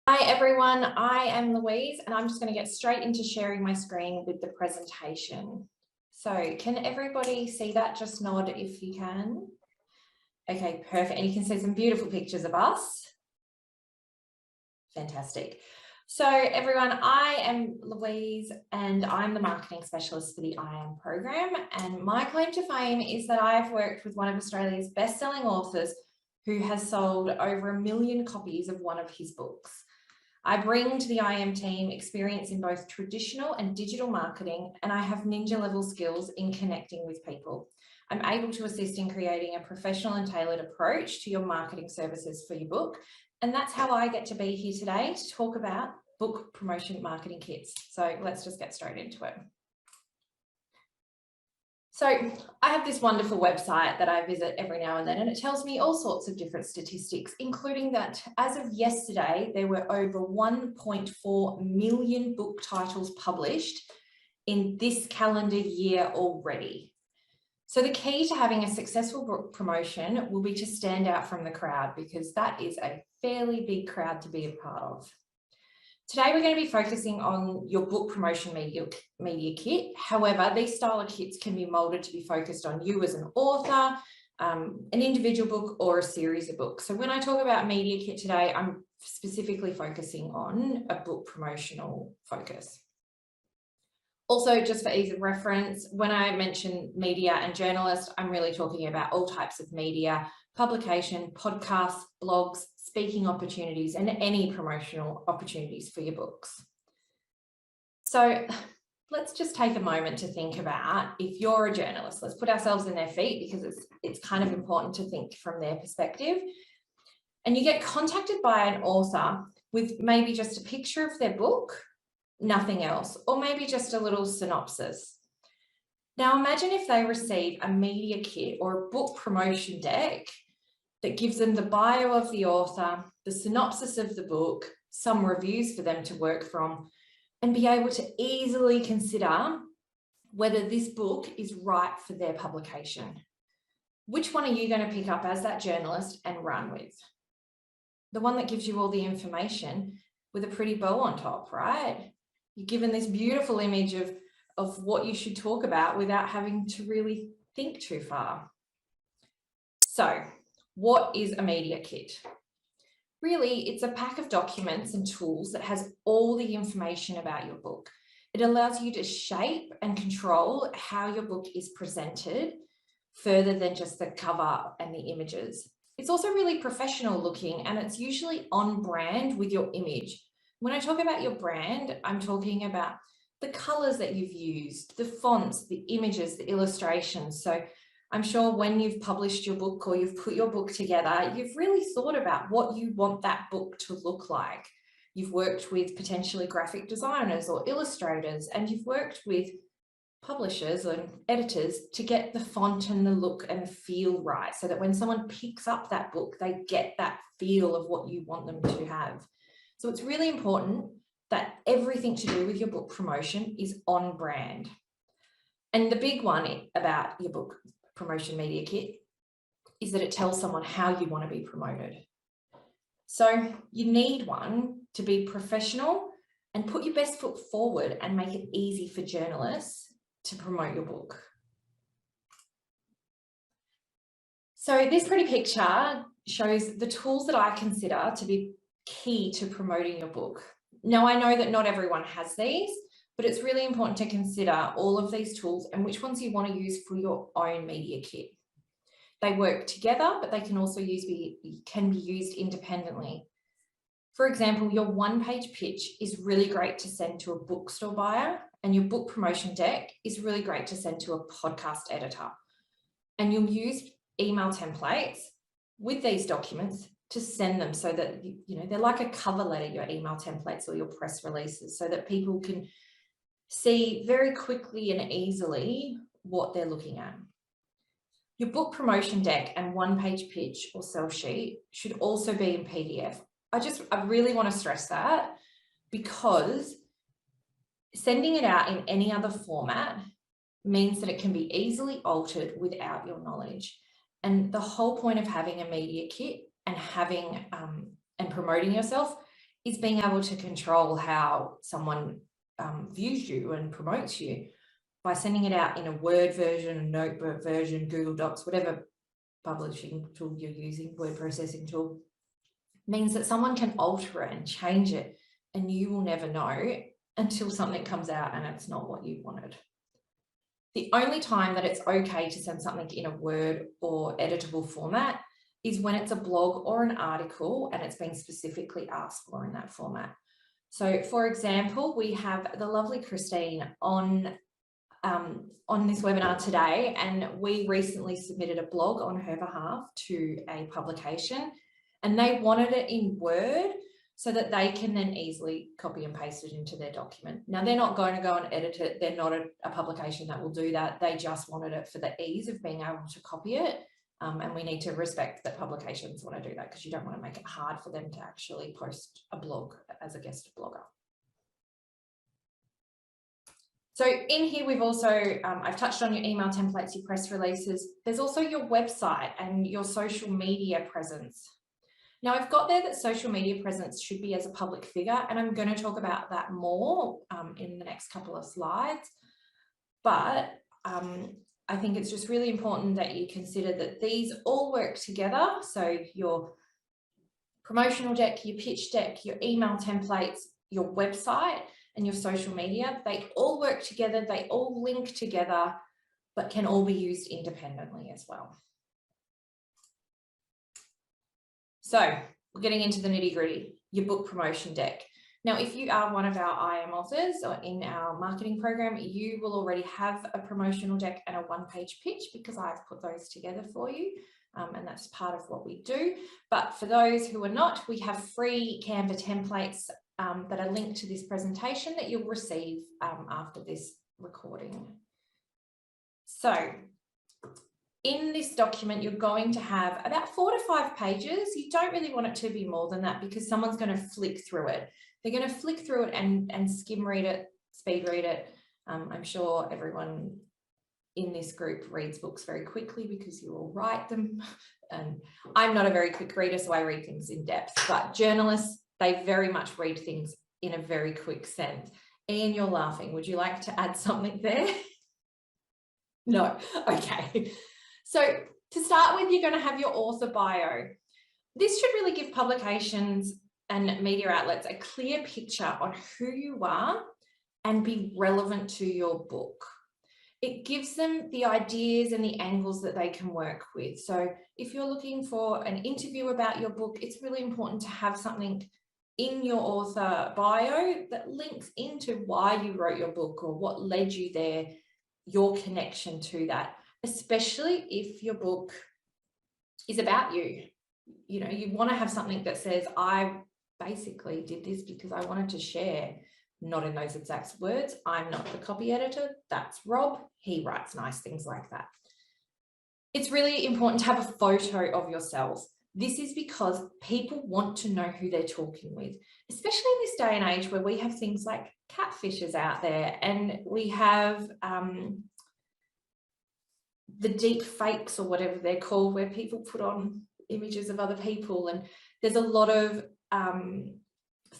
Hi everyone, I am Louise and I'm just going to get straight into sharing my screen with the presentation. So can everybody see that? Just nod if you can. Okay, perfect. And you can see some beautiful pictures of us. Fantastic. So everyone, I am Louise and I'm the marketing specialist for the IAM program. And my claim to fame is that I've worked with one of Australia's best-selling authors who has sold over 1 million copies of one of his books. I bring to the IAM team experience in both traditional and digital marketing, and I have ninja level skills in connecting with people. I'm able to assist in creating a professional and tailored approach to your marketing services for your book. And that's how I get to be here today to talk about book promotion marketing kits. So let's just get straight into it. So I have this wonderful website that I visit every now and then, and it tells me all sorts of different statistics, including that as of yesterday, there were over 1.4 million book titles published in this calendar year already. So the key to having a successful book promotion will be to stand out from the crowd, because that is a fairly big crowd to be a part of. Today, we're going to be focusing on your book promotion media kit. However, these style of kits can be molded to be focused on you as an author, an individual book, or a series of books. So when I talk about media kit today, I'm specifically focusing on a book promotional focus. Also, just for ease of reference, when I mention media and journalist, I'm really talking about all types of media, publication, podcasts, blogs, speaking opportunities, and any promotional opportunities for your books. So let's just take a moment to think about, if you're a journalist, let's put ourselves in their feet, because it's kind of important to think from their perspective. And you get contacted by an author with maybe just a picture of their book, nothing else, or maybe just a little synopsis. Now imagine if they receive a media kit or a book promotion deck that gives them the bio of the author, the synopsis of the book, some reviews for them to work from, and be able to easily consider whether this book is right for their publication. Which one are you going to pick up as that journalist and run with? The one that gives you all the information with a pretty bow on top, right? You're given this beautiful image of what you should talk about without having to really think too far. So, what is a media kit? Really, it's a pack of documents and tools that has all the information about your book. It allows you to shape and control how your book is presented further than just the cover and the images. It's also really professional looking, and it's usually on brand with your image. When I talk about your brand, I'm talking about the colors that you've used, the fonts, the images, the illustrations. So I'm sure when you've published your book or you've put your book together, you've really thought about what you want that book to look like. You've worked with potentially graphic designers or illustrators, and you've worked with publishers and editors to get the font and the look and feel right, so that when someone picks up that book, they get that feel of what you want them to have. So it's really important that everything to do with your book promotion is on brand. And the big one about your book promotion media kit is that it tells someone how you want to be promoted. So you need one to be professional and put your best foot forward and make it easy for journalists to promote your book. So this pretty picture shows the tools that I consider to be key to promoting your book. Now, I know that not everyone has these, but it's really important to consider all of these tools and which ones you want to use for your own media kit. They work together, but they can also be used independently. For example, your one-page pitch is really great to send to a bookstore buyer, and your book promotion deck is really great to send to a podcast editor. And you'll use email templates with these documents to send them, so that they're like a cover letter, your email templates or your press releases, so that people can see very quickly and easily what they're looking at. Your book promotion deck and one-page pitch or sell sheet should also be in PDF. I really want to stress that, because sending it out in any other format means that it can be easily altered without your knowledge. And the whole point of having a media kit and having and promoting yourself is being able to control how someone views you and promotes you by sending it out in a Word version, a notebook version, Google Docs, whatever publishing tool you're using, word processing tool, means that someone can alter it and change it, and you will never know until something comes out and it's not what you wanted. The only time that it's okay to send something in a Word or editable format is when it's a blog or an article and it's been specifically asked for in that format. So for example, we have the lovely Christine on this webinar today, and we recently submitted a blog on her behalf to a publication, and they wanted it in Word so that they can then easily copy and paste it into their document. Now, they're not going to go and edit it. They're not a publication that will do that. They just wanted it for the ease of being able to copy it. And we need to respect that publications want to do that, because you don't want to make it hard for them to actually post a blog as a guest blogger. So in here, we've also, I've touched on your email templates, your press releases. There's also your website and your social media presence. Now, I've got there that social media presence should be as a public figure, and I'm going to talk about that more in the next couple of slides. But I think it's just really important that you consider that these all work together. So your promotional deck, your pitch deck, your email templates, your website, and your social media, they all work together, they all link together, but can all be used independently as well. So we're getting into the nitty-gritty, your book promotion deck. Now, if you are one of our IM authors or in our marketing program, you will already have a promotional deck and a one-page pitch, because I've put those together for you. And that's part of what we do. But for those who are not, we have free Canva templates that are linked to this presentation that you'll receive after this recording. So in this document, you're going to have about 4 to 5 pages. You don't really want it to be more than that, because someone's going to flick through it. They're going to flick through it and skim read it, speed read it. I'm sure everyone in this group reads books very quickly because you all write them. And I'm not a very quick reader, so I read things in depth, but journalists, they very much read things in a very quick sense. Ian, you're laughing. Would you like to add something there? No. Okay. So to start with, you're going to have your author bio. This should really give publications and media outlets a clear picture on who you are and be relevant to your book. It gives them the ideas and the angles that they can work with. So if you're looking for an interview about your book, it's really important to have something in your author bio that links into why you wrote your book or what led you there, your connection to that, especially if your book is about you. You know, you want to have something that says, I basically did this because I wanted to share. Not in those exact words. I'm not the copy editor. That's Rob. He writes nice things like that. It's really important to have a photo of yourself. This is because people want to know who they're talking with, especially in this day and age where we have things like catfishes out there, and we have the deep fakes or whatever they're called, where people put on images of other people, and there's a lot of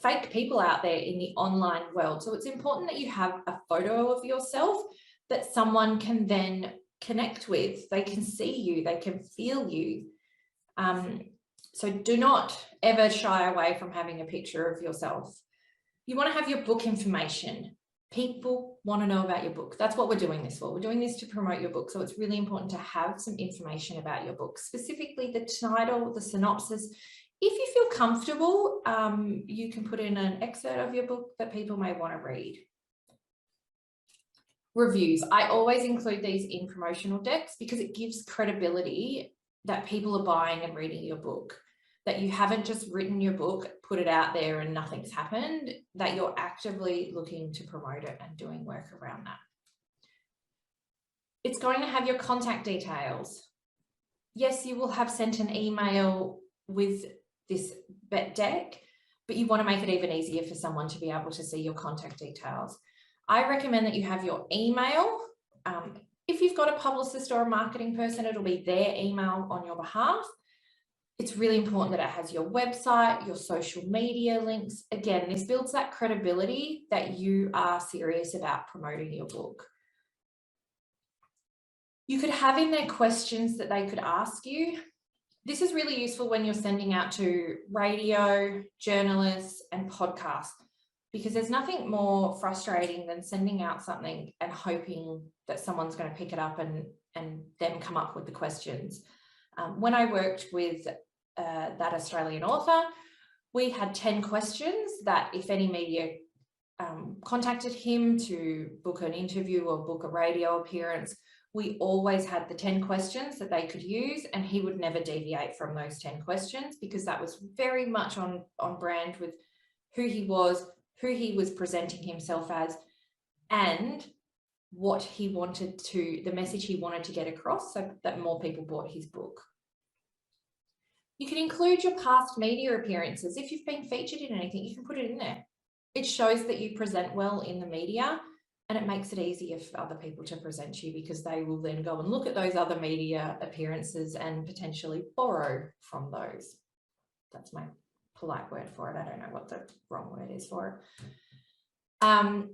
fake people out there in the online world. So it's important that you have a photo of yourself that someone can then connect with. They can see you, they can feel you. So do not ever shy away from having a picture of yourself. You want to have your book information. People want to know about your book. That's what we're doing this for. We're doing this to promote your book. So it's really important to have some information about your book, specifically the title, the synopsis. If you feel comfortable, you can put in an excerpt of your book that people may want to read. Reviews. I always include these in promotional decks because it gives credibility that people are buying and reading your book, that you haven't just written your book, put it out there and nothing's happened, that you're actively looking to promote it and doing work around that. It's going to have your contact details. Yes, you will have sent an email with this deck, but you want to make it even easier for someone to be able to see your contact details. I recommend that you have your email. If you've got a publicist or a marketing person, it'll be their email on your behalf. It's really important that it has your website, your social media links. Again, this builds that credibility that you are serious about promoting your book. You could have in there questions that they could ask you. This is really useful when you're sending out to radio, journalists, and podcasts, because there's nothing more frustrating than sending out something and hoping that someone's going to pick it up and then come up with the questions. When I worked with that Australian author, we had 10 questions that if any media contacted him to book an interview or book a radio appearance, we always had the 10 questions that they could use, and he would never deviate from those 10 questions, because that was very much on brand with who he was presenting himself as, and what he wanted to, the message he wanted to get across, so that more people bought his book. You can include your past media appearances. If you've been featured in anything, you can put it in there. It shows that you present well in the media, and it makes it easier for other people to present you, because they will then go and look at those other media appearances and potentially borrow from those. That's my polite word for it. I don't know what the wrong word is for it.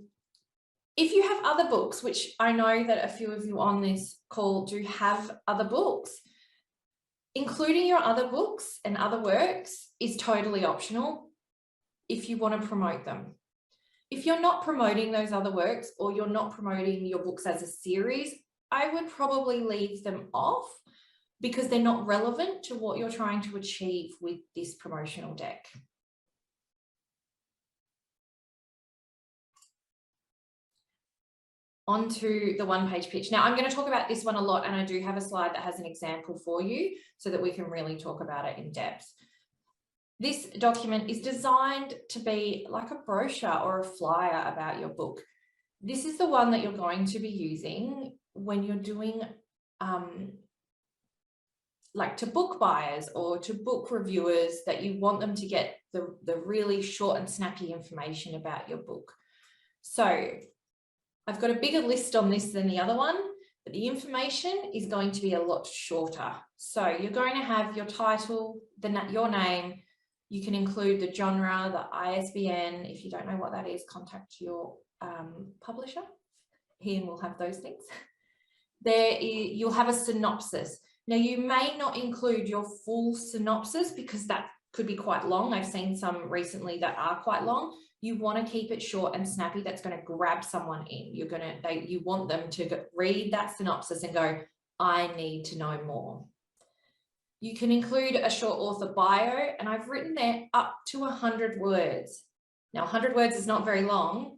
If you have other books, which I know that a few of you on this call do have other books, including your other books and other works is totally optional if you want to promote them. If you're not promoting those other works, or you're not promoting your books as a series, I would probably leave them off, because they're not relevant to what you're trying to achieve with this promotional deck. Onto the one-page pitch. Now, I'm going to talk about this one a lot, and I do have a slide that has an example for you so that we can really talk about it in depth. This document is designed to be like a brochure or a flyer about your book. This is the one that you're going to be using when you're doing like to book buyers or to book reviewers, that you want them to get the really short and snappy information about your book. So I've got a bigger list on this than the other one, but the information is going to be a lot shorter. So you're going to have your title, your name. You can include the genre, the ISBN. If you don't know what that is, contact your publisher. Ian will have those things. You'll have a synopsis. Now, you may not include your full synopsis, because that could be quite long. I've seen some recently that are quite long. You want to keep it short and snappy. That's going to grab someone in. You want them to read that synopsis and go, I need to know more. You can include a short author bio, and I've written there up to 100 words. Now, 100 words is not very long,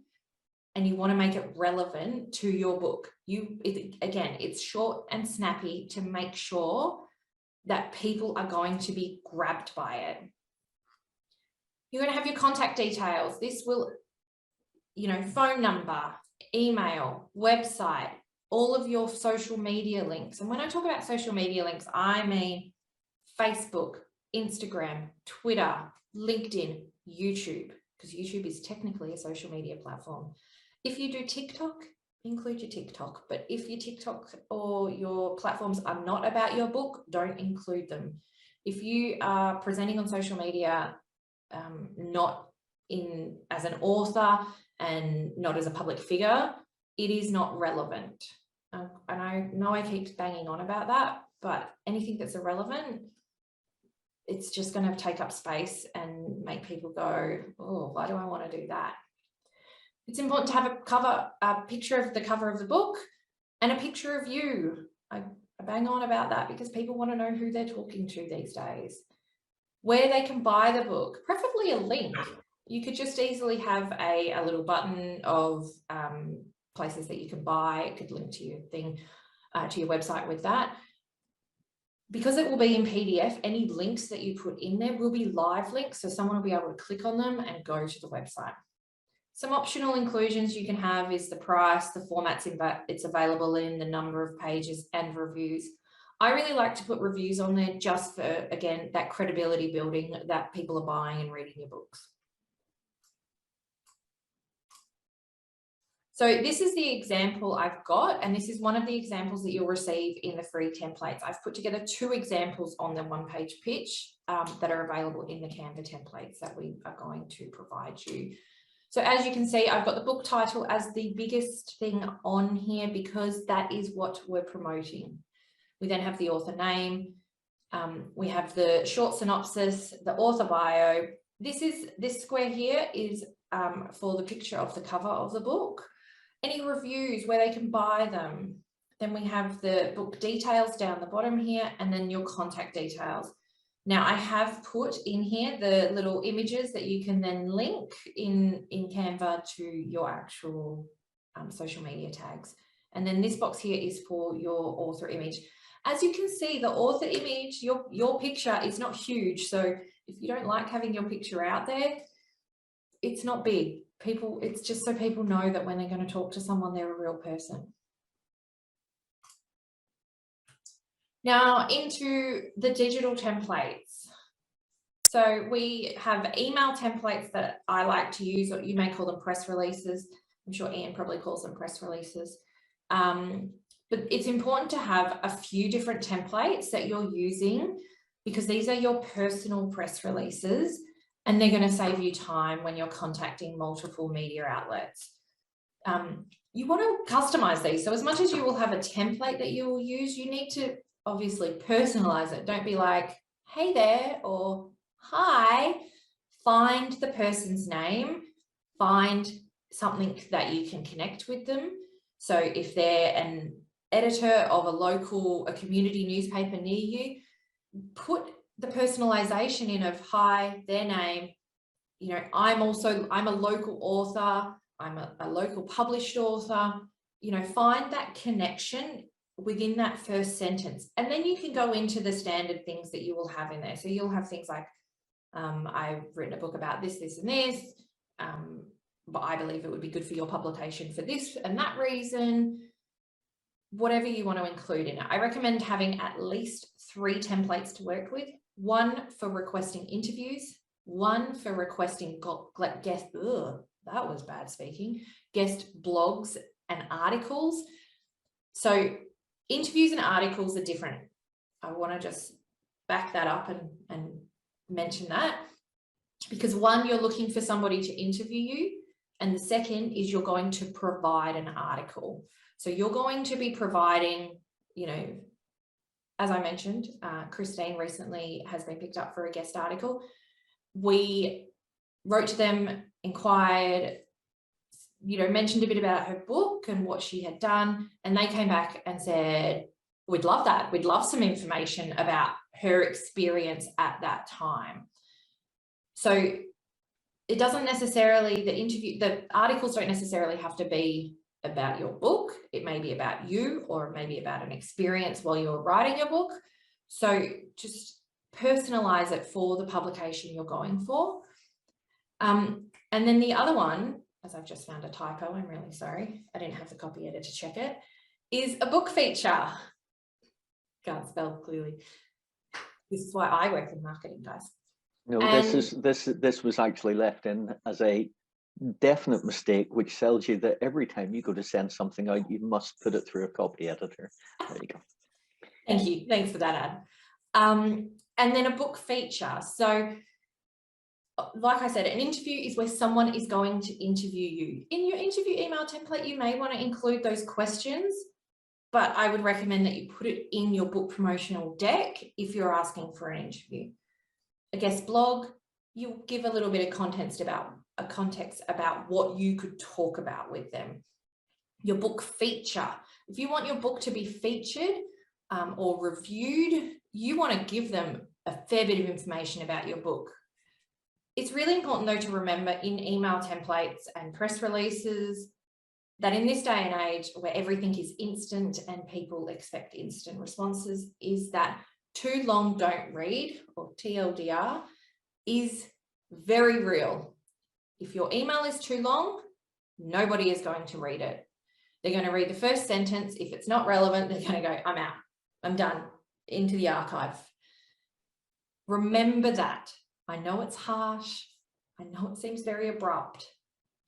and you want to make it relevant to your book. Again, it's short and snappy to make sure that people are going to be grabbed by it. You're going to have your contact details. This will, phone number, email, website, all of your social media links. And when I talk about social media links, I mean Facebook, Instagram, Twitter, LinkedIn, YouTube, because YouTube is technically a social media platform. If you do TikTok, include your TikTok, but if your TikTok or your platforms are not about your book, don't include them. If you are presenting on social media, not as an author and not as a public figure, it is not relevant. And I know I keep banging on about that, but anything that's irrelevant, it's just going to take up space and make people go, oh, why do I want to do that? It's important to have a picture of the cover of the book and a picture of you. I bang on about that because people want to know who they're talking to these days. Where they can buy the book, preferably a link. You could just easily have a little button of places that you can buy. It could link to your thing, to your website with that. Because it will be in PDF, any links that you put in there will be live links, so someone will be able to click on them and go to the website. Some optional inclusions you can have is the price, the formats it's available in, the number of pages, and reviews. I really like to put reviews on there just for, again, that credibility building, that people are buying and reading your books. So this is the example I've got, and this is one of the examples that you'll receive in the free templates. I've put together 2 examples on the one-page pitch that are available in the Canva templates that we are going to provide you. So as you can see, I've got the book title as the biggest thing on here because that is what we're promoting. We then have the author name. We have the short synopsis, the author bio. This square here is for the picture of the cover of the book. Any reviews, where they can buy them. Then we have the book details down the bottom here, and then your contact details. Now I have put in here the little images that you can then link in Canva to your actual social media tags. And then this box here is for your author image. As you can see, the author image, your picture is not huge. So if you don't like having your picture out there, it's not big. It's just so people know that when they're going to talk to someone, they're a real person. Now into the digital templates. So we have email templates that I like to use, or you may call them press releases. I'm sure Ian probably calls them press releases. But it's important to have a few different templates that you're using because these are your personal press releases and they're going to save you time when you're contacting multiple media outlets. You want to customize these. So as much as you will have a template that you will use, you need to obviously personalize it. Don't be like, hey there, or hi. Find the person's name, find something that you can connect with them. So if they're an editor of a community newspaper near you, put the personalization in of hi, their name. You know, I'm a local author, I'm a local published author. You know, find that connection within that first sentence. And then you can go into the standard things that you will have in there. So you'll have things like, I've written a book about this, this, and this, but I believe it would be good for your publication for this and that reason. Whatever you want to include in it. I recommend having at least 3 templates to work with. 1 for requesting interviews, 1 for requesting guest, that was bad speaking, guest blogs and articles. So interviews and articles are different. I want to just back that up and mention that, because 1, you're looking for somebody to interview you, and the second is you're going to provide an article. So you're going to be providing, you know, as I mentioned, Christine recently has been picked up for a guest article. We wrote to them, inquired, you know, mentioned a bit about her book and what she had done. And they came back and said, we'd love that. We'd love some information about her experience at that time. So it doesn't necessarily, the articles don't necessarily have to be about your book. It may be about you, or it may be about an experience while you're writing a book. So just personalize it for the publication you're going for. And then the other one, as I've just found a typo, I'm really sorry, I didn't have the copy editor to check it, is a book feature. Can't spell clearly. This is why I work in marketing, guys. No, this was actually left in as a definite mistake, which tells you that every time you go to send something out, you must put it through a copy editor. There you go. Thank you. Thanks for that, Ad. And then a book feature. So like I said, an interview is where someone is going to interview you. In your interview email template, you may want to include those questions, but I would recommend that you put it in your book promotional deck if you're asking for an interview. A guest blog, you'll give a little bit of context about what you could talk about with them. Your book feature, if you want your book to be featured or reviewed, you want to give them a fair bit of information about your book. It's really important though to remember in email templates and press releases that in this day and age where everything is instant and people expect instant responses, is that too long don't read, or TLDR, is very real. If your email is too long, nobody is going to read it. They're going to read the first sentence. If it's not relevant, they're going to go, I'm out, I'm done, into the archive. Remember that. I know it's harsh. I know it seems very abrupt,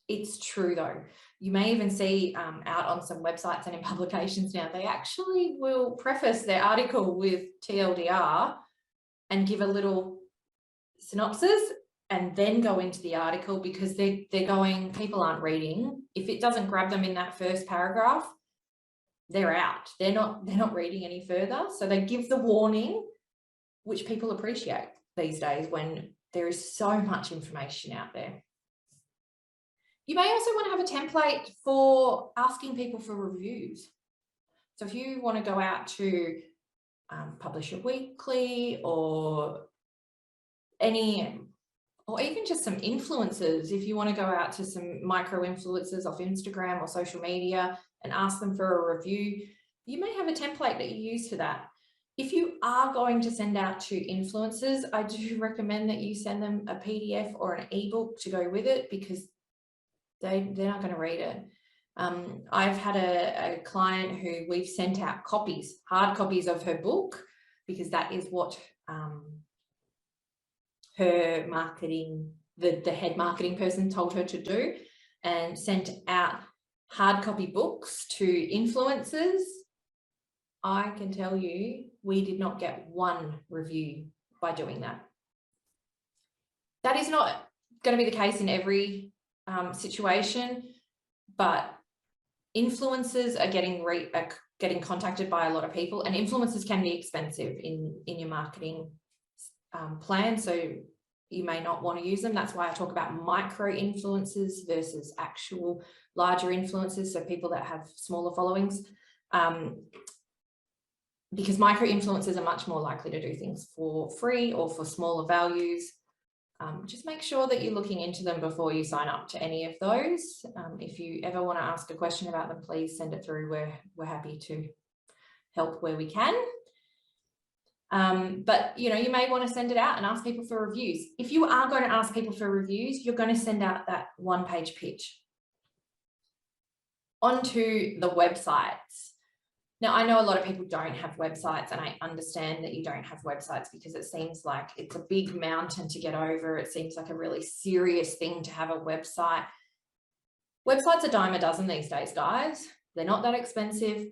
It's true though. You may even see out on some websites and in publications now, they actually will preface their article with TLDR and give a little synopsis and then go into the article, because they're going, people aren't reading. If it doesn't grab them in that first paragraph, they're out. They're not reading any further. So they give the warning, which people appreciate these days when there is so much information out there. You may also want to have a template for asking people for reviews. So if you want to go out to Publisher Weekly or even just some influencers, if you want to go out to some micro influencers off Instagram or social media and ask them for a review, you may have a template that you use for that. If you are going to send out to influencers, I do recommend that you send them a PDF or an ebook to go with it, because they're not going to read it. I've had a client who we've sent out copies, hard copies of her book, because that is what her marketing, the head marketing person told her to do, and sent out hard copy books to influencers. I can tell you, we did not get one review by doing that. That is not going to be the case in every situation, but influencers are getting contacted by a lot of people, and influencers can be expensive in your marketing plan, so you may not want to use them. That's why I talk about micro influencers versus actual larger influencers, so people that have smaller followings, because micro influencers are much more likely to do things for free or for smaller values. Just make sure that you're looking into them before you sign up to any of those. If you ever want to ask a question about them, please send it through. We're happy to help where we can. But you may want to send it out and ask people for reviews. If you are going to ask people for reviews, you're going to send out that one-page pitch onto the websites. Now, I know a lot of people don't have websites, and I understand that you don't have websites because it seems like it's a big mountain to get over. It seems like a really serious thing to have a website. Websites are dime a dozen these days, guys. They're not that expensive.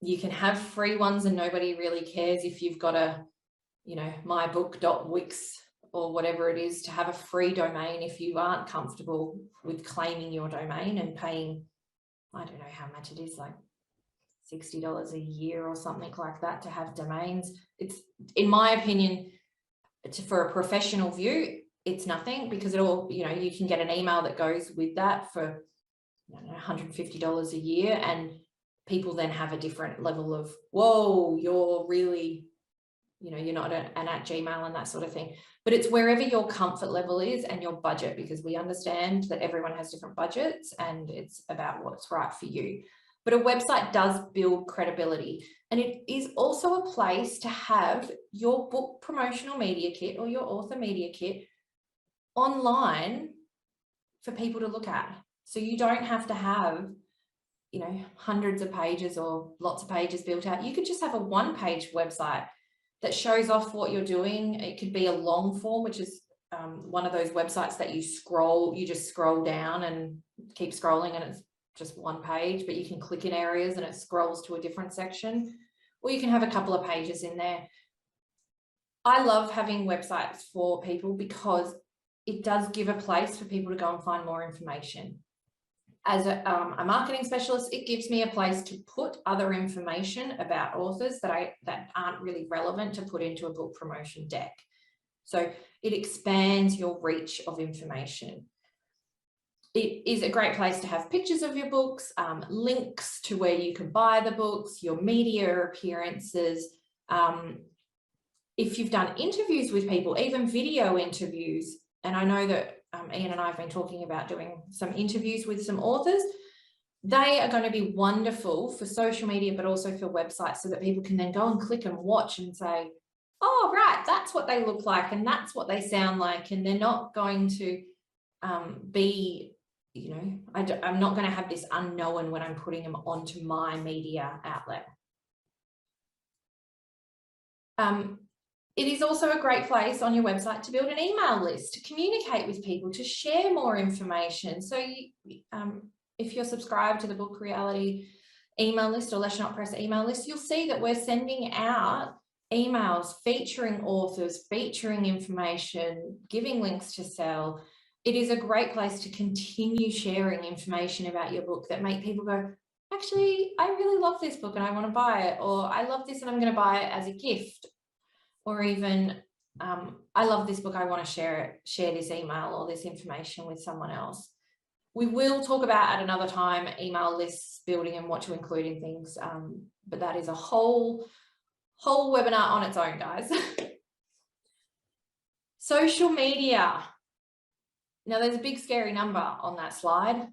You can have free ones and nobody really cares if you've got a, mybook.wix or whatever it is, to have a free domain if you aren't comfortable with claiming your domain and paying, I don't know how much it is, like $60 a year or something like that to have domains. It's, in my opinion, for a professional view, it's nothing, because it all, you can get an email that goes with that for $150 a year, and people then have a different level of, whoa, you're really, you're not an @Gmail and that sort of thing. But it's wherever your comfort level is and your budget, because we understand that everyone has different budgets and it's about what's right for you. But a website does build credibility, and it is also a place to have your book promotional media kit or your author media kit online for people to look at. So you don't have to have, hundreds of pages or lots of pages built out. You could just have a one-page website that shows off what you're doing. It could be a long form, which is one of those websites that you just scroll down and keep scrolling and it's just one page, but you can click in areas and it scrolls to a different section, or you can have a couple of pages in there. I love having websites for people because it does give a place for people to go and find more information. As a marketing specialist, it gives me a place to put other information about authors that aren't really relevant to put into a book promotion deck. So it expands your reach of information. It is a great place to have pictures of your books, links to where you can buy the books, your media appearances. If you've done interviews with people, even video interviews, and I know that Ian and I have been talking about doing some interviews with some authors, they are going to be wonderful for social media, but also for websites, so that people can then go and click and watch and say, oh, right, that's what they look like and that's what they sound like. And they're not going to be, I'm not going to have this unknown when I'm putting them onto my media outlet. It is also a great place on your website to build an email list, to communicate with people, to share more information. So if you're subscribed to the Book Reality email list or Let's Not Press email list, you'll see that we're sending out emails featuring authors, featuring information, giving links to sell. It is a great place to continue sharing information about your book that make people go, actually, I really love this book and I want to buy it, or I love this and I'm going to buy it as a gift, or even I love this book, I want to share this email or this information with someone else. We will talk about at another time email lists building and what to include in things, but that is a whole webinar on its own, guys. Social media. Now there's a big scary number on that slide.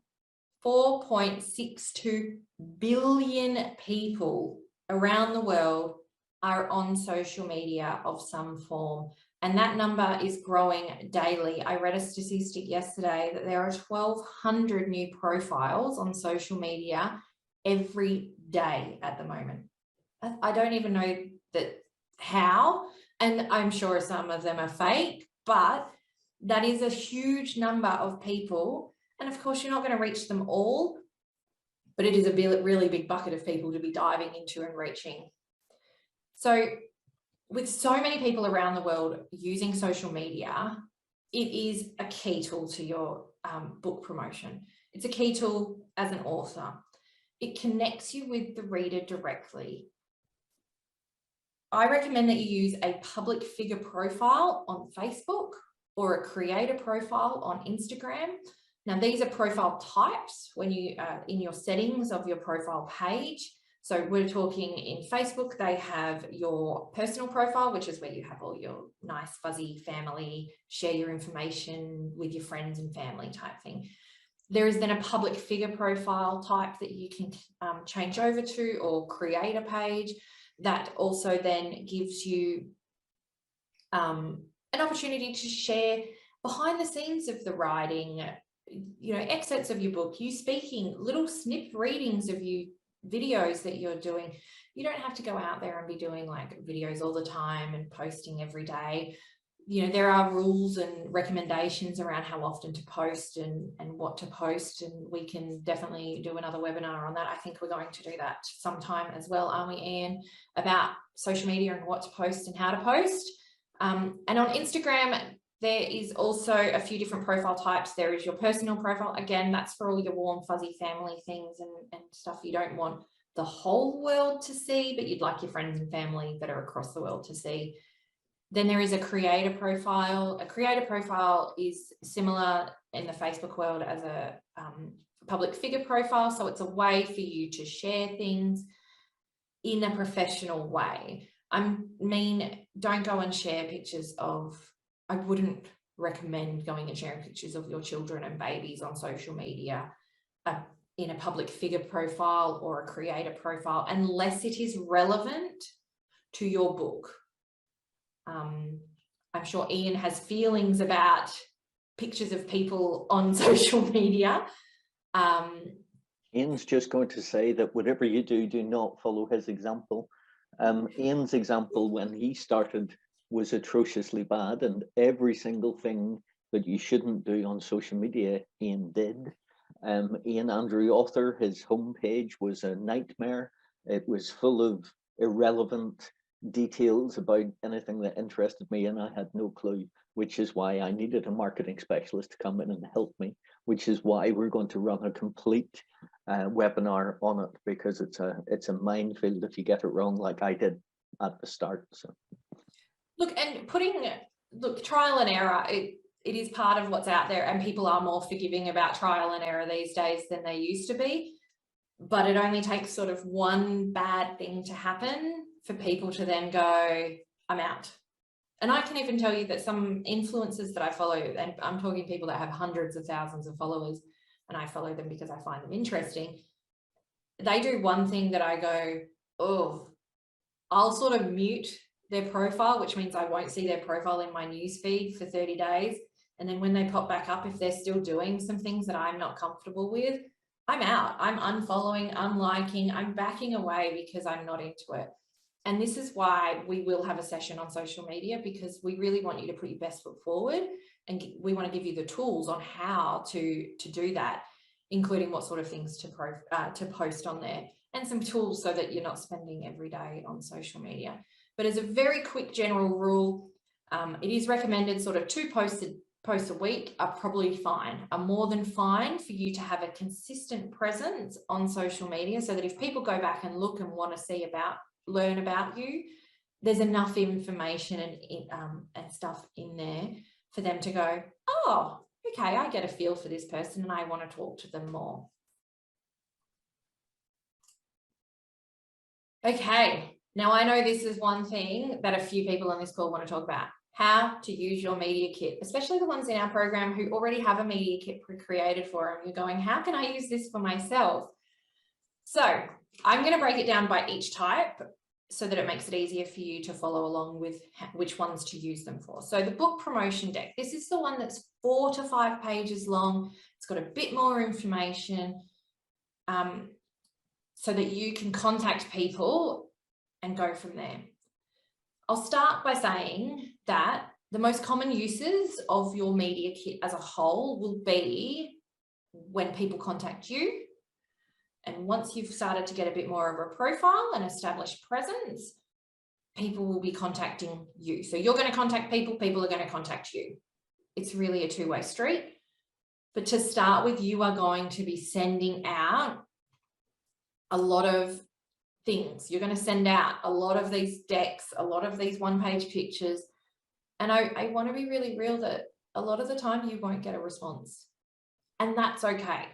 4.62 billion people around the world are on social media of some form, and that number is growing daily. I read a statistic yesterday that there are 1,200 new profiles on social media every day at the moment. I don't even know how, and I'm sure some of them are fake, but that is a huge number of people. And of course, you're not going to reach them all, but it is a really big bucket of people to be diving into and reaching. So with so many people around the world using social media, it is a key tool to your book promotion. It's a key tool as an author. It connects you with the reader directly. I recommend that you use a public figure profile on Facebook or a creator profile on Instagram. Now, these are profile types when you in your settings of your profile page. So we're talking in Facebook, they have your personal profile, which is where you have all your nice fuzzy family, share your information with your friends and family type thing. There is then a public figure profile type that you can change over to, or create a page that also then gives you an opportunity to share behind the scenes of the writing, you know, excerpts of your book, you speaking, little snip readings of you, videos that you're doing. You don't have to go out there and be doing like videos all the time and posting every day. You know, there are rules and recommendations around how often to post and what to post, and we can definitely do another webinar on that. I think we're going to do that sometime as well, aren't we, Ian, about social media and what to post and how to post. And on Instagram, there is also a few different profile types. There is your personal profile. Again, that's for all your warm, fuzzy family things and stuff you don't want the whole world to see, but you'd like your friends and family that are across the world to see. Then there is a creator profile. A creator profile is similar in the Facebook world as a public figure profile. So it's a way for you to share things in a professional way. I mean, don't go and share pictures of, I wouldn't recommend going and sharing pictures of your children and babies on social media in a public figure profile or a creator profile, unless it is relevant to your book. I'm sure Ian has feelings about pictures of people on social media. Ian's just going to say that whatever you do, do not follow his example. Ian's example when he started was atrociously bad, and every single thing that you shouldn't do on social media, Ian did. Ian Andrew Author, his homepage was a nightmare. It was full of irrelevant details about anything that interested me, and I had no clue, which is why I needed a marketing specialist to come in and help me, which is why we're going to run a complete webinar on it, because it's a minefield if you get it wrong like I did at the start. So look, and trial and error, it is part of what's out there, and people are more forgiving about trial and error these days than they used to be. But it only takes sort of one bad thing to happen for people to then go, I'm out. And I can even tell you that some influencers that I follow, and I'm talking people that have hundreds of thousands of followers, and I follow them because I find them interesting, they do one thing that I go, oh, I'll sort of mute their profile, which means I won't see their profile in my newsfeed for 30 days. And then when they pop back up, if they're still doing some things that I'm not comfortable with, I'm out. I'm unfollowing, unliking, I'm backing away because I'm not into it. And this is why we will have a session on social media, because we really want you to put your best foot forward, and we want to give you the tools on how to do that, including what sort of things to post on there, and some tools so that you're not spending every day on social media. But as a very quick general rule, it is recommended sort of 2 posts a week are probably fine, are more than fine for you to have a consistent presence on social media, so that if people go back and look and want to learn about you, there's enough information and stuff in there for them to go, oh, okay, I get a feel for this person and I want to talk to them more. Okay, now I know this is one thing that a few people on this call want to talk about: how to use your media kit, especially the ones in our program who already have a media kit created for them. You're going, how can I use this for myself? So I'm going to break it down by each type so that it makes it easier for you to follow along with which ones to use them for. So the book promotion deck, this is the one that's 4 to 5 pages long. It's got a bit more information so that you can contact people and go from there. I'll start by saying that the most common uses of your media kit as a whole will be when people contact you. And once you've started to get a bit more of a profile and established presence, people will be contacting you. So you're going to contact people, people are going to contact you. It's really a two-way street. But to start with, you are going to be sending out a lot of things. You're going to send out a lot of these decks, a lot of these one-page pictures. And I want to be really real that a lot of the time you won't get a response. And that's okay.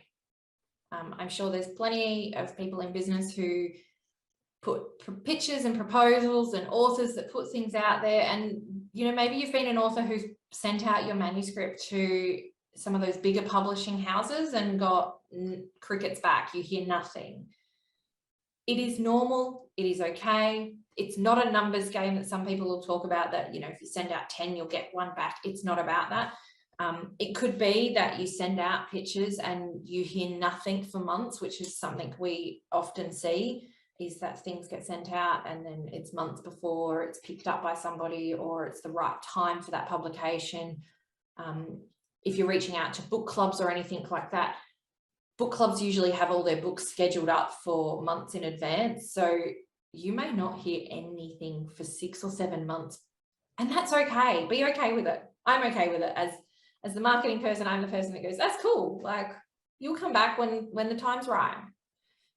I'm sure there's plenty of people in business who put pitches and proposals, and authors that put things out there. And, you know, maybe you've been an author who's sent out your manuscript to some of those bigger publishing houses and got crickets back. You hear nothing. It is normal. It is okay. It's not a numbers game that some people will talk about, that, you know, if you send out 10, you'll get 1 back. It's not about that. It could be that you send out pitches and you hear nothing for months, which is something we often see, is that things get sent out and then it's months before it's picked up by somebody, or it's the right time for that publication. If you're reaching out to book clubs or anything like that, book clubs usually have all their books scheduled up for months in advance. So you may not hear anything for 6 or 7 months, and that's okay. Be okay with it. I'm okay with it. As the marketing person, I'm the person that goes, that's cool. Like, you'll come back when the time's right.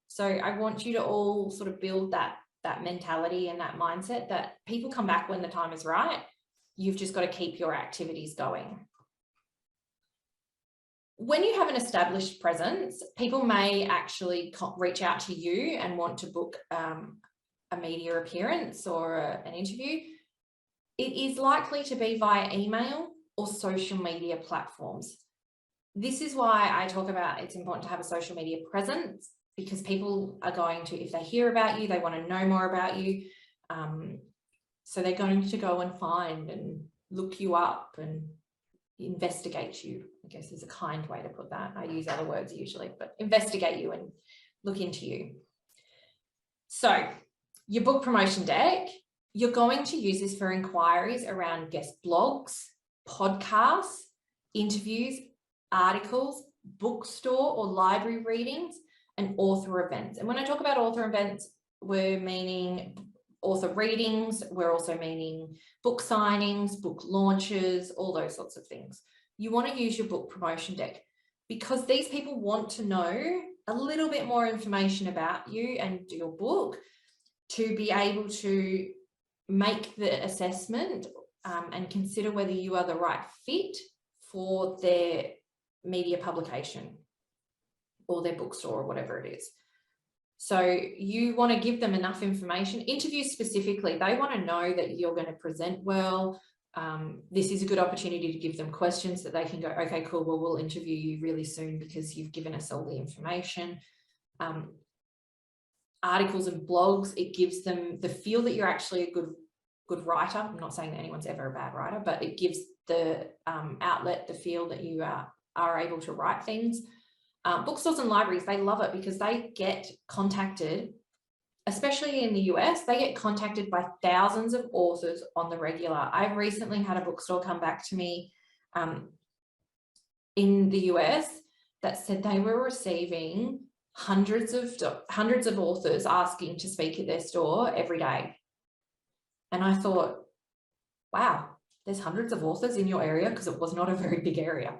So I want you to all sort of build that mentality and that mindset that people come back when the time is right. You've just got to keep your activities going. When you have an established presence, people may actually reach out to you and want to book a media appearance or an interview. It is likely to be via email or social media platforms. This is why I talk about it's important to have a social media presence, because people are going to, if they hear about you, they want to know more about you. So they're going to go and find and look you up and investigate you, I guess is a kind way to put that. I use other words usually, but investigate you and look into you. So your book promotion deck, you're going to use this for inquiries around guest blogs, podcasts, interviews, articles, bookstore or library readings, and author events. And when I talk about author events, we're meaning author readings, we're also meaning book signings, book launches, all those sorts of things. You want to use your book promotion deck because these people want to know a little bit more information about you and your book to be able to make the assessment and consider whether you are the right fit for their media publication or their bookstore or whatever it is. So you want to give them enough information. Interviews specifically, they want to know that you're going to present well. This is a good opportunity to give them questions that they can go, okay, cool, well, we'll interview you really soon because you've given us all the information. Articles and blogs, it gives them the feel that you're actually a good writer. I'm not saying that anyone's ever a bad writer, but it gives the outlet the feel that you are able to write things. Bookstores and libraries, they love it because they get contacted especially in the US, they get contacted by thousands of authors on the regular. I recently had a bookstore come back to me in the US that said they were receiving hundreds of authors asking to speak at their store every day. And I thought, wow, there's hundreds of authors in your area, because it was not a very big area.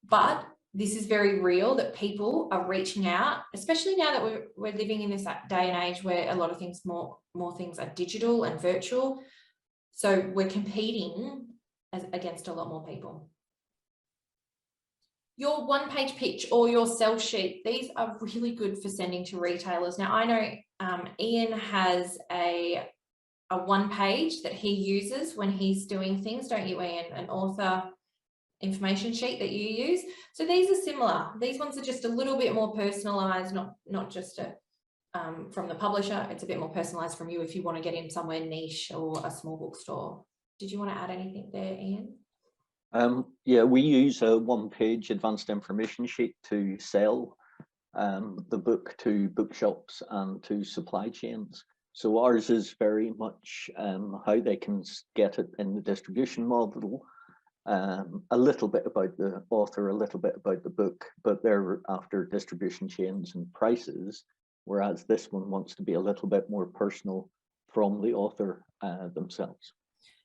But this is very real, that people are reaching out, especially now that we're living in this day and age where a lot of things, more things are digital and virtual. So we're competing against a lot more people. Your one-page pitch or your sell sheet, these are really good for sending to retailers. Now, I know Ian has a one-page that he uses when he's doing things, don't you, Ian? An author information sheet that you use. So these are similar. These ones are just a little bit more personalized, not just from the publisher. It's a bit more personalized from you if you want to get in somewhere niche or a small bookstore. Did you want to add anything there, Ian? Yeah, we use a one-page advanced information sheet to sell the book to bookshops and to supply chains. So ours is very much how they can get it in the distribution model, a little bit about the author, a little bit about the book, but they're after distribution chains and prices, whereas this one wants to be a little bit more personal from the author themselves.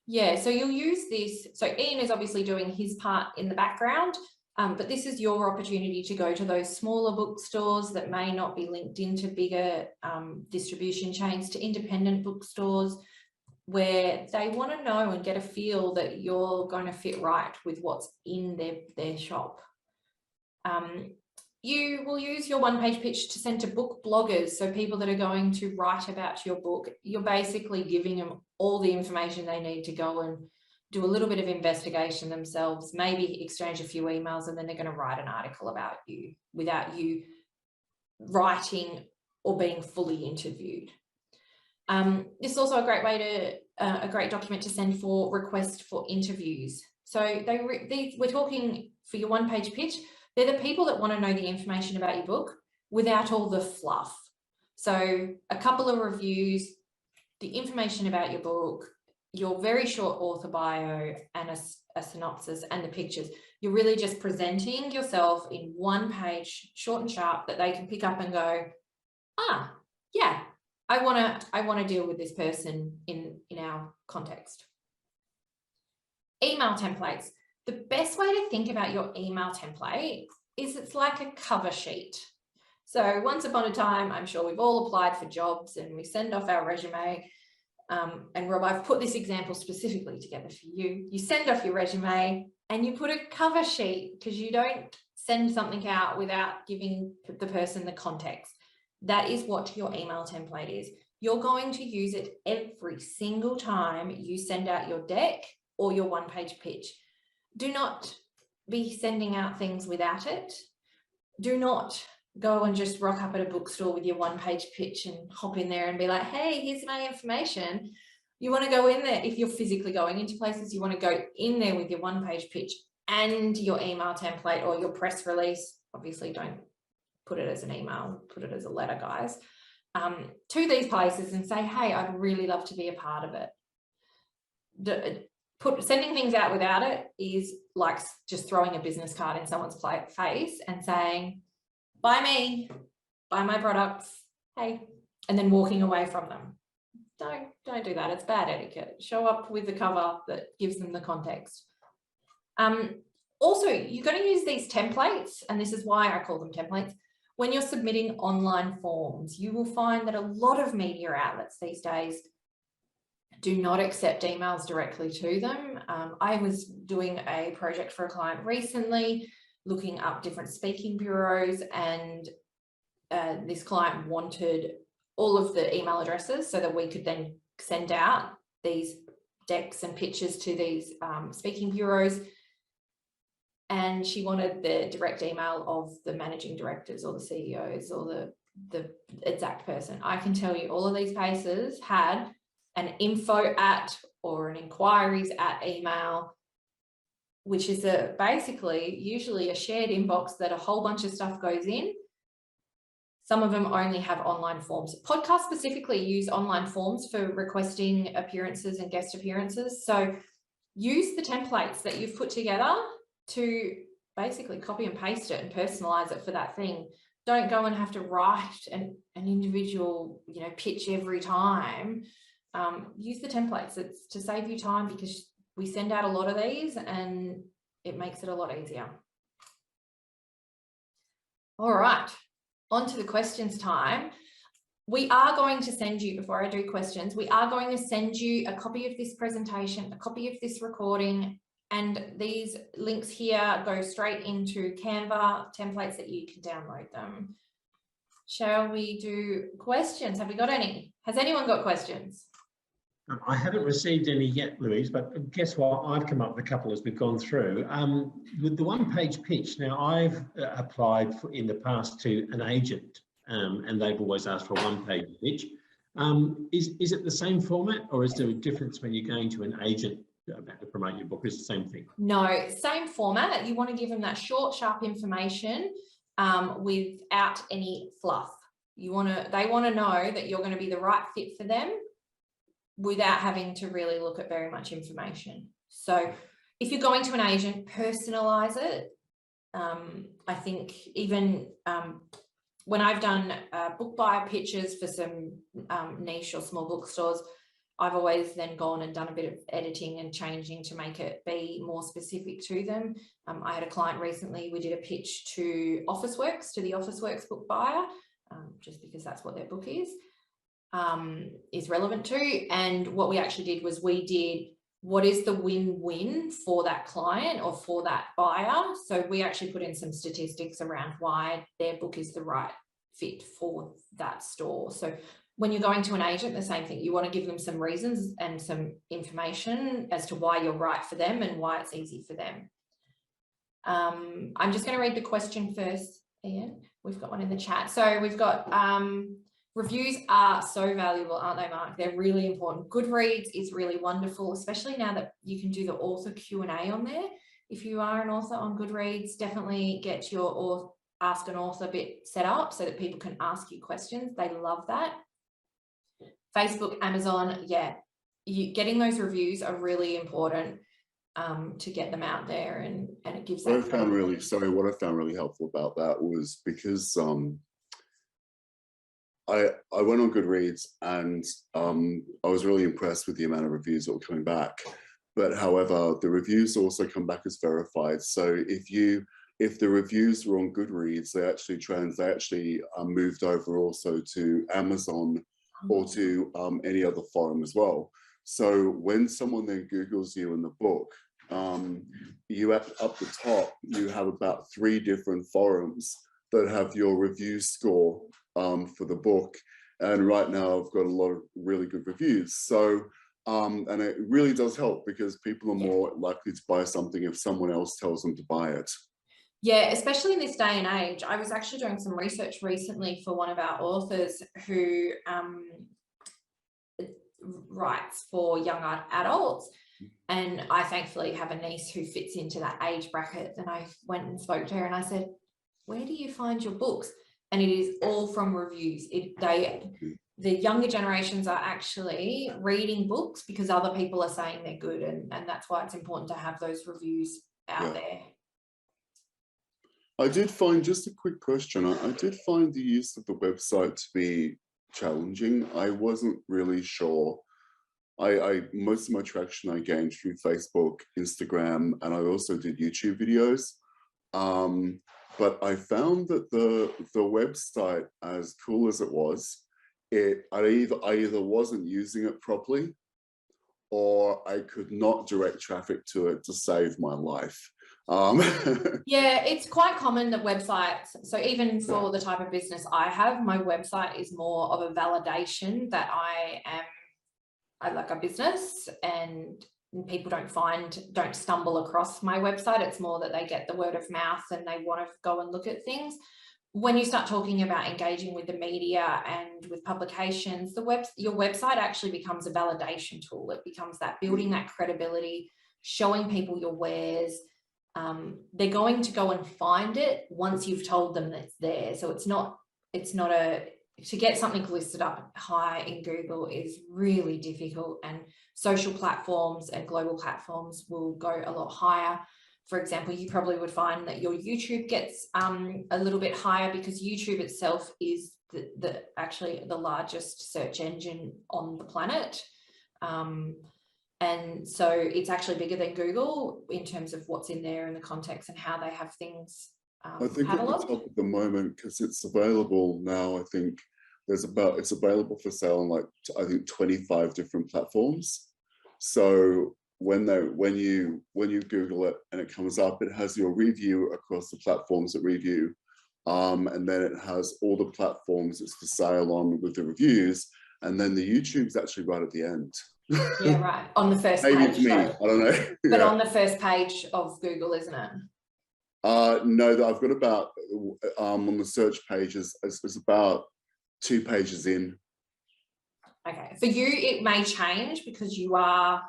Yeah, so you'll use this. So Ian is obviously doing his part in the background, but this is your opportunity to go to those smaller bookstores that may not be linked into bigger distribution chains, to independent bookstores, where they want to know and get a feel that you're going to fit right with what's in their shop. You will use your one-page pitch to send to book bloggers, so people that are going to write about your book. You're basically giving them all the information they need to go and do a little bit of investigation themselves, maybe exchange a few emails, and then they're going to write an article about you without you writing or being fully interviewed. This is also a great way to, a great document to send for requests for interviews. So we're talking for your one-page pitch, they're the people that want to know the information about your book without all the fluff. So a couple of reviews, the information about your book, your very short author bio, and a synopsis, and the pictures. You're really just presenting yourself in one page, short and sharp, that they can pick up and go, ah, yeah, I want to deal with this person in our context. Email templates. The best way to think about your email template is it's like a cover sheet. So once upon a time, I'm sure we've all applied for jobs and we send off our resume. And Rob, I've put this example specifically together for you. You send off your resume and you put a cover sheet, because you don't send something out without giving the person the context. That is what your email template is. You're going to use it every single time you send out your deck or your one-page pitch. Do not be sending out things without it. Do not go and just rock up at a bookstore with your one-page pitch and hop in there and be like, hey, here's my information. You want to go in there. If you're physically going into places, you want to go in there with your one-page pitch and your email template or your press release. Obviously, don't put it as an email, put it as a letter, guys, to these places and say, hey, I'd really love to be a part of it. Sending things out without it is like just throwing a business card in someone's face and saying, buy me, buy my products, hey, and then walking away from them. Don't do that. It's bad etiquette. Show up with the cover that gives them the context. Also, you're going to use these templates, and this is why I call them templates. When you're submitting online forms, you will find that a lot of media outlets these days do not accept emails directly to them. I was doing a project for a client recently, looking up different speaking bureaus, and this client wanted all of the email addresses so that we could then send out these decks and pitches to these speaking bureaus. And she wanted the direct email of the managing directors or the CEOs or the exact person. I can tell you all of these places had an info@ or an inquiries@ email, which is basically usually a shared inbox that a whole bunch of stuff goes in. Some of them only have online forms. Podcasts specifically use online forms for requesting appearances and guest appearances. So use the templates that you've put together to basically copy and paste it and personalize it for that thing. Don't go and have to write an individual, pitch every time. Use the templates. It's to save you time, because we send out a lot of these and it makes it a lot easier. All right, on to the questions time. We are going to send you, before I do questions, we are going to send you a copy of this presentation, a copy of this recording, and these links here go straight into Canva templates that you can download them. Shall we do questions? Have we got any? Has anyone got questions? I haven't received any yet, Louise, but guess what? I've come up with a couple as we've gone through. With the one-page pitch, now I've applied in the past to an agent, and they've always asked for a one-page pitch. Is it the same format, or is there a difference when you're going to an agent about to promote your book? Is the same thing? No, same format. You want to give them that short, sharp information without any fluff. They want to know that you're going to be the right fit for them without having to really look at very much information. So if you're going to an agent, personalize it. I think even when I've done book buyer pitches for some niche or small bookstores, I've always then gone and done a bit of editing and changing to make it be more specific to them. I had a client recently, we did a pitch to Officeworks, to the Officeworks book buyer, just because that's what their book is relevant to. And what we actually did was we did what is the win-win for that client or for that buyer. So we actually put in some statistics around why their book is the right fit for that store. So when you're going to an agent, the same thing. You want to give them some reasons and some information as to why you're right for them and why it's easy for them. I'm just going to read the question first, Ian. We've got one in the chat. So we've got reviews are so valuable, aren't they, Mark? They're really important. Goodreads is really wonderful, especially now that you can do the author Q&A on there. If you are an author on Goodreads, definitely get your Ask an Author bit set up so that people can ask you questions. They love that. Facebook, Amazon, yeah, getting those reviews are really important to get them out there, and it gives. What I found really helpful about that was because I went on Goodreads and I was really impressed with the amount of reviews that were coming back. But however, the reviews also come back as verified. So if the reviews were on Goodreads, they actually moved over also to Amazon or to any other forum as well. So when someone then Googles you in the book, you up the top, you have about 3 different forums that have your review score for the book. And right now I've got a lot of really good reviews. So, and it really does help because people are more likely to buy something if someone else tells them to buy it. Yeah, especially in this day and age. I was actually doing some research recently for one of our authors who writes for young adults. And I thankfully have a niece who fits into that age bracket. And I went and spoke to her and I said, where do you find your books? And it is all from reviews. The younger generations are actually reading books because other people are saying they're good. And that's why it's important to have those reviews out there. I did find, just a quick question, I did find the use of the website to be challenging. I wasn't really sure. Most of my traction I gained through Facebook, Instagram, and I also did YouTube videos. But I found that the website, as cool as it was, I either wasn't using it properly, or I could not direct traffic to it to save my life. Yeah, it's quite common that websites, so even for the type of business I have, my website is more of a validation that I like a business, and people don't stumble across my website. It's more that they get the word of mouth and they want to go and look at things. When you start talking about engaging with the media and with publications, your website actually becomes a validation tool. It becomes that building that credibility, showing people your wares. They're going to go and find it once you've told them that it's there. So it's not it's not to get something listed up high in Google is really difficult, and social platforms and global platforms will go a lot higher. For example, you probably would find that your YouTube gets a little bit higher because YouTube itself is actually the largest search engine on the planet. And so it's actually bigger than Google in terms of what's in there and the context and how they have things I think at the top at the moment, because it's available now, I think it's available for sale on like, I think 25 different platforms. So when you Google it and it comes up, it has your review across the platforms that review. And then it has all the platforms it's for sale on with the reviews. And then the YouTube's actually right at the end. Yeah, right. On the first Maybe page. it's me, I don't know. But Yeah. on the first page of Google, isn't it? No, that I've got about, on the search pages, it's about 2 pages in. Okay. For you, it may change because you are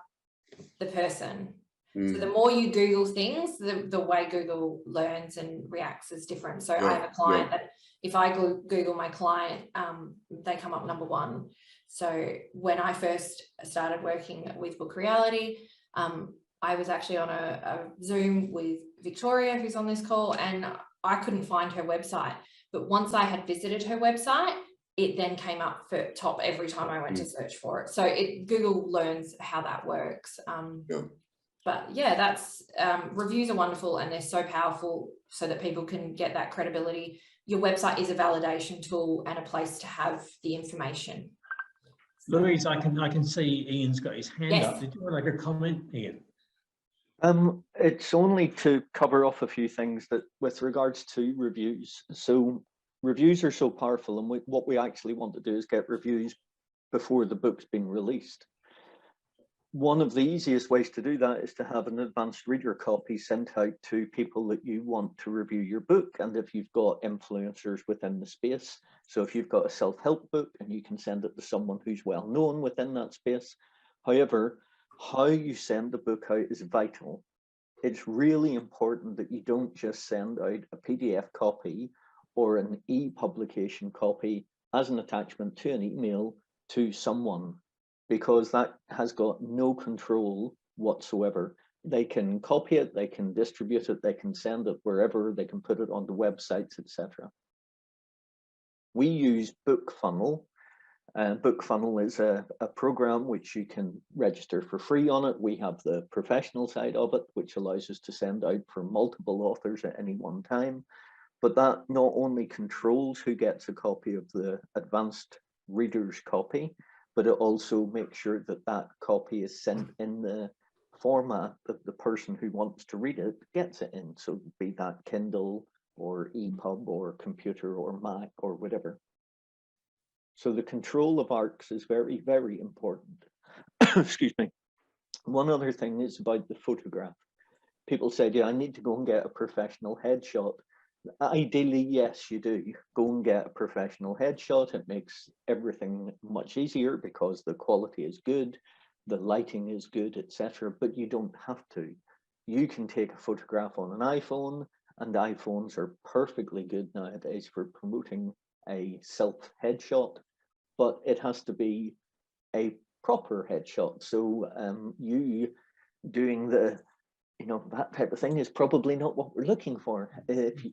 the person. So the more you Google things, the way Google learns and reacts is different. So I have a client that if I Google my client, they come up number 1. So when I first started working with Book Reality, I was actually on a Zoom with Victoria, who's on this call, and I couldn't find her website. But once I had visited her website, it then came up for top every time I went to search for it. So Google learns how that works. But yeah, that's reviews are wonderful, and they're so powerful so that people can get that credibility. Your website is a validation tool and a place to have the information. Louise, I can see Ian's got his hand Yes. up. Did you want to make a comment, Ian? It's only to cover off a few things that with regards to reviews. So reviews are so powerful, and what we actually want to do is get reviews before the book's been released. One of the easiest ways to do that is to have an advanced reader copy sent out to people that you want to review your book. And if you've got influencers within the space, so if you've got a self-help book and you can send it to someone who's well known within that space. However, how you send the book out is vital. It's really important that you don't just send out a PDF copy or an e-publication copy as an attachment to an email to someone, because that has got no control whatsoever. They can copy it, they can distribute it, they can send it wherever, they can put it on the websites, etc. We use BookFunnel. BookFunnel is a program which you can register for free on it. We have the professional side of it, which allows us to send out for multiple authors at any one time. But that not only controls who gets a copy of the advanced reader's copy, but it also makes sure that that copy is sent in the format that the person who wants to read it gets it in. So be that Kindle or EPUB or computer or Mac or whatever. So the control of ARCs is very, very important. Excuse me. One other thing is about the photograph. People said, yeah, I need to go and get a professional headshot. Ideally, yes, you do. Go and get a professional headshot. It makes everything much easier because the quality is good, the lighting is good, etc. But you don't have to. You can take a photograph on an iPhone, and iPhones are perfectly good nowadays for promoting a self headshot, but it has to be a proper headshot. So you doing the that type of thing is probably not what we're looking for,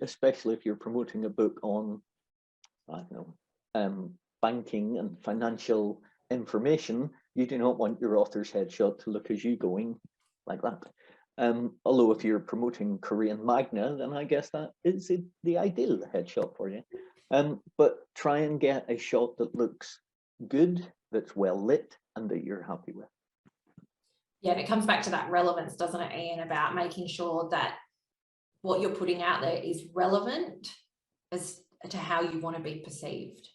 especially if you're promoting a book on, I don't know, banking and financial information. You do not want your author's headshot to look as you going like that. Although if you're promoting Korean Magna, then I guess that is the ideal headshot for you. But try and get a shot that looks good, that's well lit, and that you're happy with. Yeah, and it comes back to that relevance, doesn't it, Ian, about making sure that what you're putting out there is relevant as to how you want to be perceived.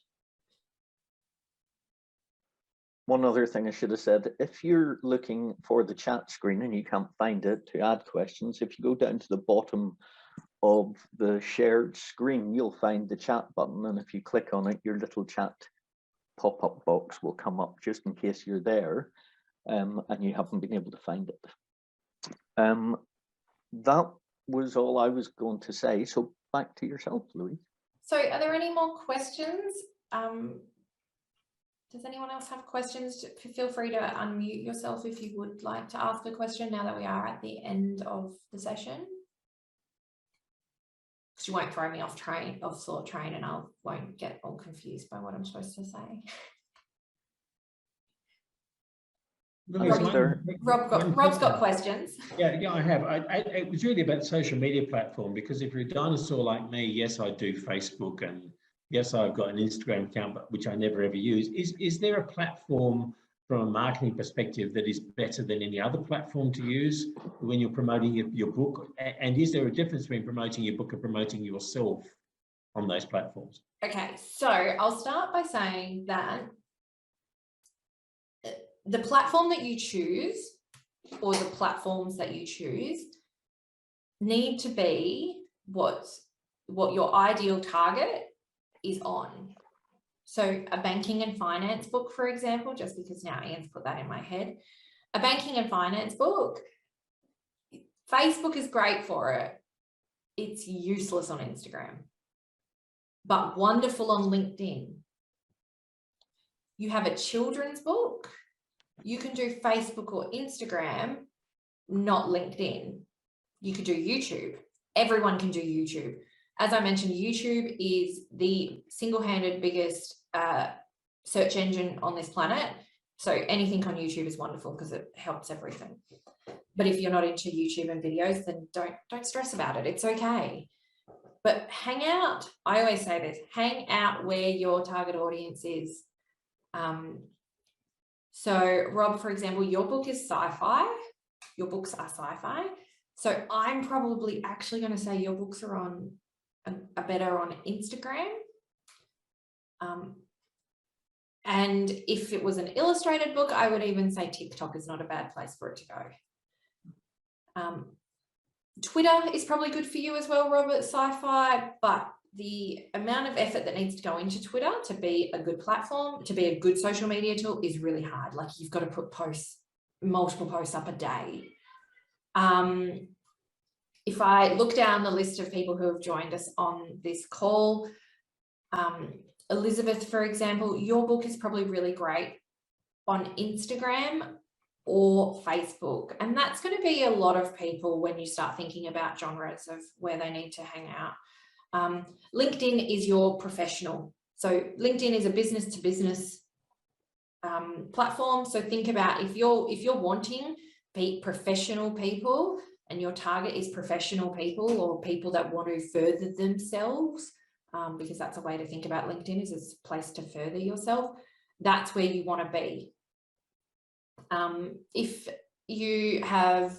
One other thing I should have said, if you're looking for the chat screen and you can't find it to add questions, if you go down to the bottom of the shared screen, you'll find the chat button. And if you click on it, your little chat pop-up box will come up just in case you're there. And you haven't been able to find it. That was all I was going to say. So back to yourself, Louise. So are there any more questions? Does anyone else have questions? Feel free to unmute yourself if you would like to ask a question now that we are at the end of the session. Because you won't throw me off train and I won't get all confused by what I'm supposed to say. Rob's got questions. Yeah, I have. It was really about the social media platform, because if you're a dinosaur like me, yes, I do Facebook, and yes, I've got an Instagram account, but which I never ever use. Is there a platform from a marketing perspective that is better than any other platform to use when you're promoting your book? And is there a difference between promoting your book and promoting yourself on those platforms? Okay, so I'll start by saying that the platform that you choose, or the platforms that you choose, need to be what your ideal target is on. So a banking and finance book, for example, just because now Ian's put that in my head, a banking and finance book, Facebook is great for it. It's useless on Instagram, but wonderful on LinkedIn. You have a children's book, you can do Facebook or Instagram, not LinkedIn. You could do YouTube. Everyone can do YouTube. As I mentioned, YouTube is the single-handed biggest search engine on this planet. So anything on YouTube is wonderful because it helps everything. But if you're not into YouTube and videos, then don't stress about it. It's okay. But hang out. I always say this, hang out where your target audience is. So Rob, for example, your book is sci-fi. Your books are sci-fi. So I'm probably actually going to say your books are on are better on Instagram. And if it was an illustrated book, I would even say TikTok is not a bad place for it to go. Twitter is probably good for you as well, Robert, sci-fi, but the amount of effort that needs to go into Twitter to be a good platform, to be a good social media tool is really hard. Like you've got to put multiple posts up a day. If I look down the list of people who have joined us on this call, Elizabeth, for example, your book is probably really great on Instagram or Facebook. And that's going to be a lot of people when you start thinking about genres of where they need to hang out. LinkedIn is your professional. So LinkedIn is a business to business platform. So think about if you're wanting professional people and your target is professional people or people that want to further themselves, because that's a way to think about LinkedIn, is it's a place to further yourself. That's where you want to be. If you have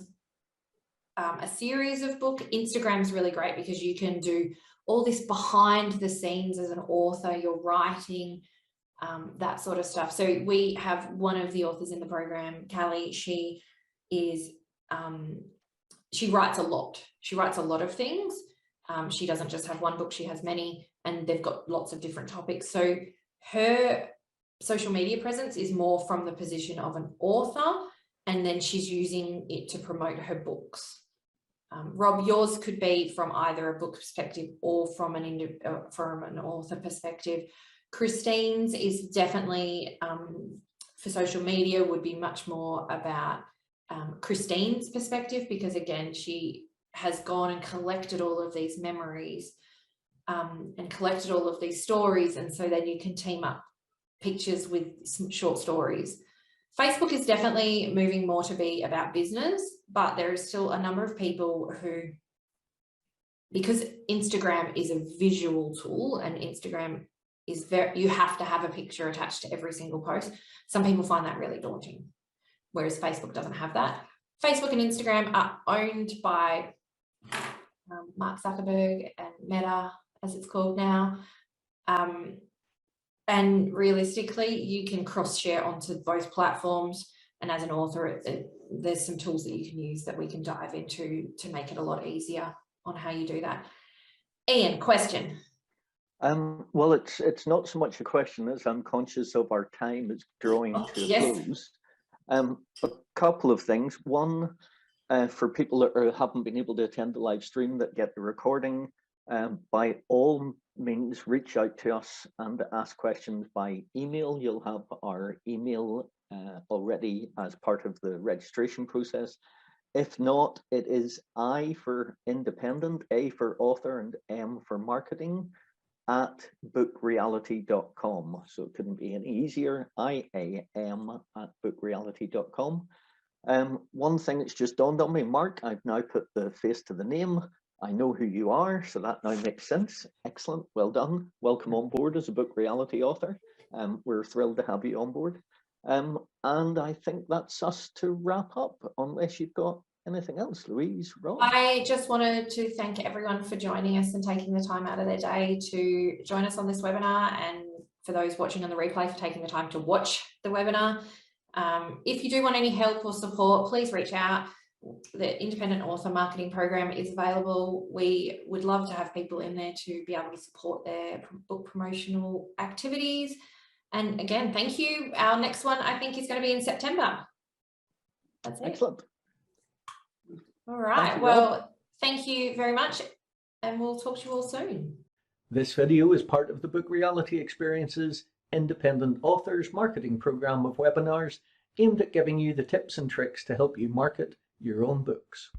a series of book, Instagram's really great because you can do all this behind the scenes as an author, you're writing, that sort of stuff. So we have one of the authors in the program, Callie, she writes a lot. She writes a lot of things. She doesn't just have one book, she has many, and they've got lots of different topics. So her social media presence is more from the position of an author, and then she's using it to promote her books. Rob, yours could be from either a book perspective or from an author perspective. Christine's is definitely, for social media, would be much more about Christine's perspective, because again, she has gone and collected all of these memories and collected all of these stories, and so then you can team up pictures with some short stories. Facebook is definitely moving more to be about business, but there is still a number of people who, because Instagram is a visual tool and Instagram is you have to have a picture attached to every single post. Some people find that really daunting, whereas Facebook doesn't have that. Facebook and Instagram are owned by Mark Zuckerberg and Meta, as it's called now. And realistically, you can cross-share onto both platforms. And as an author, there's some tools that you can use that we can dive into to make it a lot easier on how you do that. Ian, question. Well, it's not so much a question as I'm conscious of our time is drawing to a close. A couple of things. One, for people that haven't been able to attend the live stream that get the recording, By all means, reach out to us and ask questions by email. You'll have our email already as part of the registration process. If not, it is I for independent, A for author, and M for marketing at bookreality.com. So it couldn't be any easier, IAM at bookreality.com. One thing that's just dawned on me, Mark, I've now put the face to the name. I know who you are, so that now makes sense. Excellent, well done. Welcome on board as a Book Reality author. We're thrilled to have you on board. And I think that's us to wrap up, unless you've got anything else, Louise, Rob. I just wanted to thank everyone for joining us and taking the time out of their day to join us on this webinar, and for those watching on the replay for taking the time to watch the webinar. If you do want any help or support, please reach out. The Independent Author Marketing Program is available. We would love to have people in there to be able to support their book promotional activities. And again, thank you. Our next one, I think, is going to be in September. That's it. Excellent. All right. Well, thank you very much, and we'll talk to you all soon. This video is part of the Book Reality Experience's Independent Authors Marketing Program of webinars aimed at giving you the tips and tricks to help you market your own books.